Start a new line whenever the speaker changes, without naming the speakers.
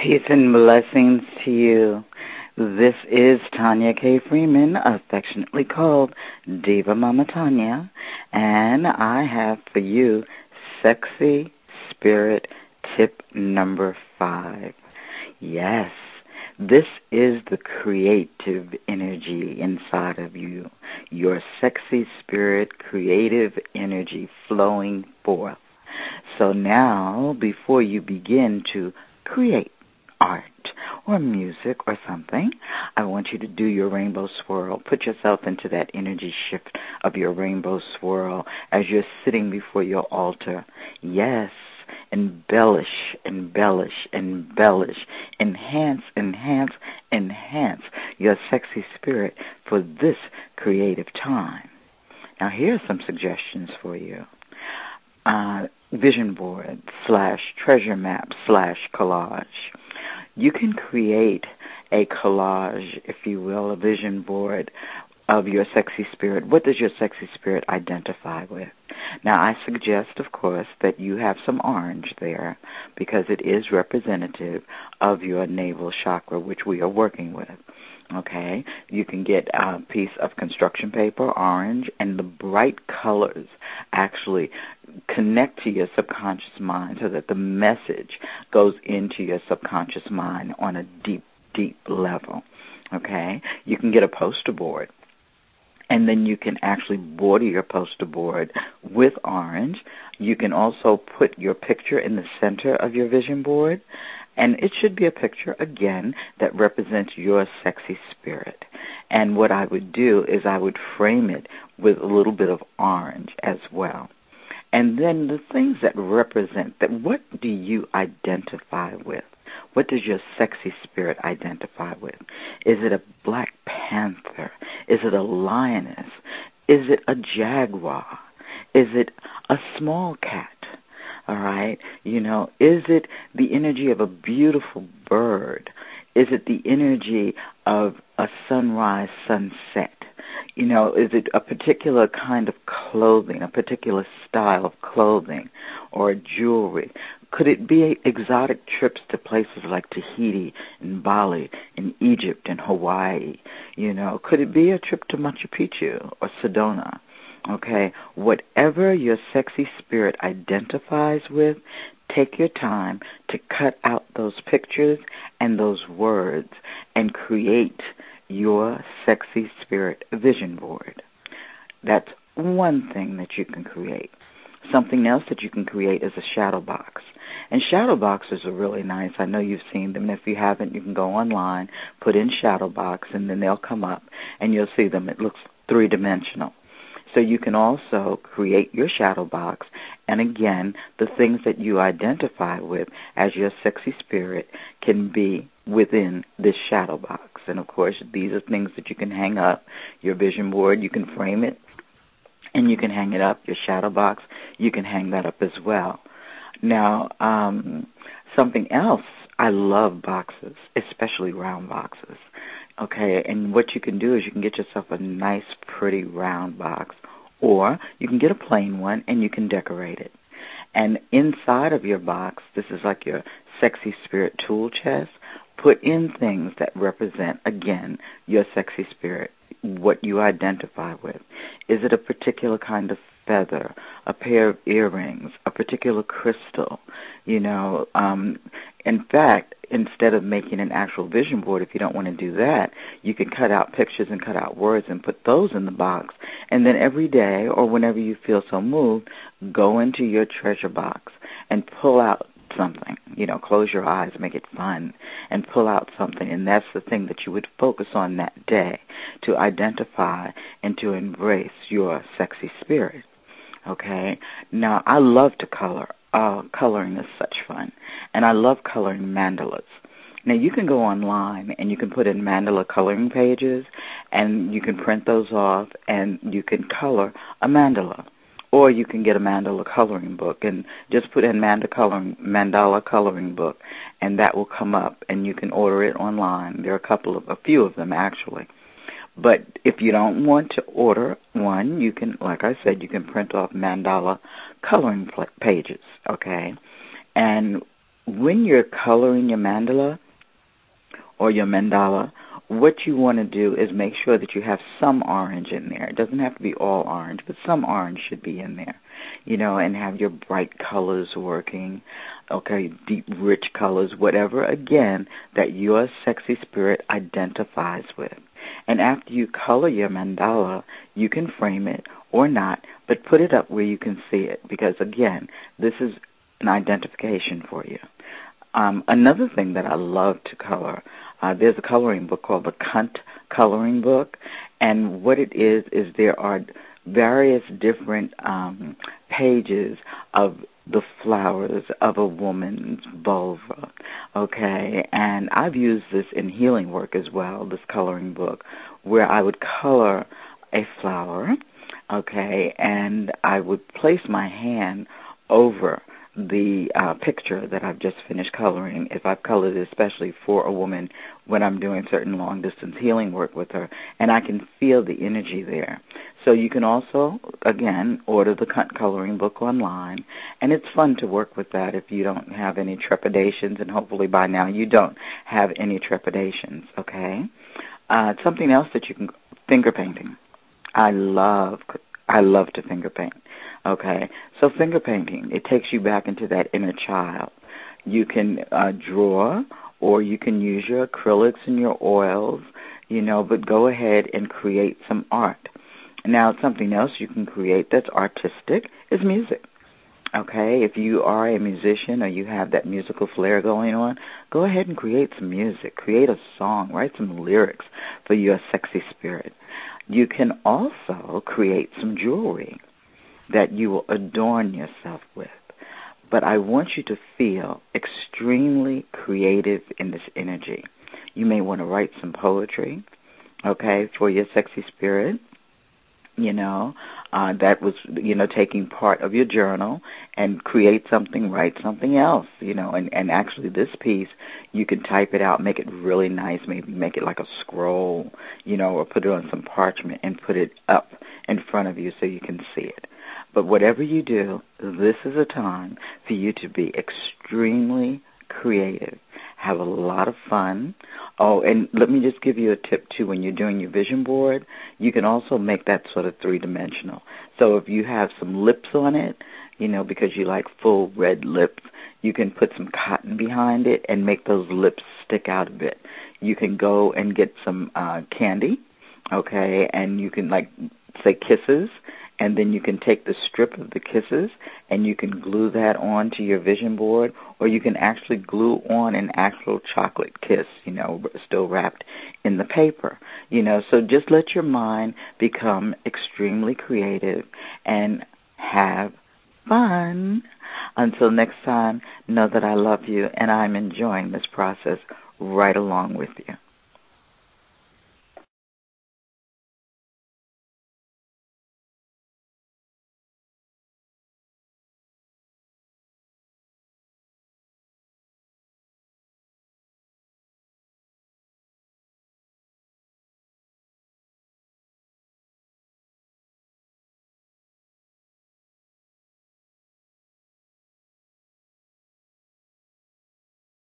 Peace and blessings to you. This is Tanya K. Freeman, affectionately called Diva Mama Tanya, and I have for you Sexy Spirit Tip number 5. Yes, this is the creative energy inside of you, your sexy spirit, creative energy flowing forth. So now, before you begin to create art or music or something, I want you to do your rainbow swirl. Put yourself into that energy shift of your rainbow swirl as you're sitting before your altar. Yes, embellish, embellish, embellish. Enhance, enhance, enhance your sexy spirit for this creative time. Now, here are some suggestions for you. Vision board / treasure map / collage. You can create a collage, if you will, a vision board of your sexy spirit. What does your sexy spirit identify with? Now, I suggest, of course, that you have some orange there because it is representative of your navel chakra, which we are working with. Okay, you can get a piece of construction paper, orange, and the bright colors actually connect to your subconscious mind so that the message goes into your subconscious mind on a deep, deep level. Okay, you can get a poster board. And then you can actually border your poster board with orange. You can also put your picture in the center of your vision board. And it should be a picture, again, that represents your sexy spirit. And what I would do is I would frame it with a little bit of orange as well. And then the things that represent that, what do you identify with? What does your sexy spirit identify with? Is it a black panther? Is it a lioness? Is it a jaguar? Is it a small cat? All right? Is it the energy of a beautiful bird? Is it the energy of a sunrise, sunset? Is it a particular kind of clothing, a particular style of clothing or jewelry? Could it be exotic trips to places like Tahiti and Bali and Egypt and Hawaii? Could it be a trip to Machu Picchu or Sedona? Okay, whatever your sexy spirit identifies with, take your time to cut out those pictures and those words and create your sexy spirit vision board. That's one thing that you can create. Something else that you can create is a shadow box. And shadow boxes are really nice. I know you've seen them. And if you haven't, you can go online, put in shadow box, and then they'll come up, and you'll see them. It looks three-dimensional. So you can also create your shadow box, and again, the things that you identify with as your sexy spirit can be within this shadow box. And of course, these are things that you can hang up. Your vision board, you can frame it, and you can hang it up. Your shadow box, you can hang that up as well. Now, something else, I love boxes, especially round boxes. Okay, and what you can do is you can get yourself a nice, pretty round box, or you can get a plain one and you can decorate it. And inside of your box, this is like your sexy spirit tool chest, put in things that represent, again, your sexy spirit, what you identify with. Is it a particular kind of feather, a pair of earrings, a particular crystal? In fact, instead of making an actual vision board, if you don't want to do that, you can cut out pictures and cut out words and put those in the box. And then every day or whenever you feel so moved, go into your treasure box and pull out something. Close your eyes, make it fun, and pull out something. And that's the thing that you would focus on that day to identify and to embrace your sexy spirit. Okay? Now, I love to color. Coloring is such fun. And I love coloring mandalas. Now, you can go online and you can put in mandala coloring pages, and you can print those off, and you can color a mandala. Or you can get a mandala coloring book and just put in mandala coloring book, and that will come up, and you can order it online. There are a few of them actually. But if you don't want to order one, you can, like I said, you can print off mandala coloring pages, okay? And when you're coloring your mandala or your mandala, what you want to do is make sure that you have some orange in there. It doesn't have to be all orange, but some orange should be in there, and have your bright colors working, okay, deep, rich colors, whatever, again, that your sexy spirit identifies with. And after you color your mandala, you can frame it or not, but put it up where you can see it because, again, this is an identification for you. Another thing that I love to color, there's a coloring book called the Cunt Coloring Book, and what it is there are various different pages of the flowers of a woman's vulva, okay? And I've used this in healing work as well, this coloring book, where I would color a flower, okay, and I would place my hand over the picture that I've just finished coloring, if I've colored it especially for a woman when I'm doing certain long-distance healing work with her, and I can feel the energy there. So you can also, again, order the Cunt Coloring Book online, and it's fun to work with that if you don't have any trepidations, and hopefully by now you don't have any trepidations, okay? Something else that you can, finger painting. I love to finger paint. Okay, so finger painting, it takes you back into that inner child. You can draw, or you can use your acrylics and your oils, but go ahead and create some art. Now, something else you can create that's artistic is music. Okay, if you are a musician or you have that musical flair going on, go ahead and create some music. Create a song. Write some lyrics for your sexy spirit. You can also create some jewelry that you will adorn yourself with. But I want you to feel extremely creative in this energy. You may want to write some poetry, okay, for your sexy spirit. That was, taking part of your journal, and create something, write something else, and actually this piece, you can type it out, make it really nice, maybe make it like a scroll, or put it on some parchment and put it up in front of you so you can see it. But whatever you do, this is a time for you to be extremely creative. Have a lot of fun. Oh, and let me just give you a tip, too. When you're doing your vision board, you can also make that sort of three-dimensional. So if you have some lips on it, because you like full red lips, you can put some cotton behind it and make those lips stick out a bit. You can go and get some candy, okay, and you can, say kisses, and then you can take the strip of the kisses and you can glue that onto your vision board, or you can actually glue on an actual chocolate kiss, still wrapped in the paper. So just let your mind become extremely creative and have fun. Until next time, know that I love you and I'm enjoying this process right along with you.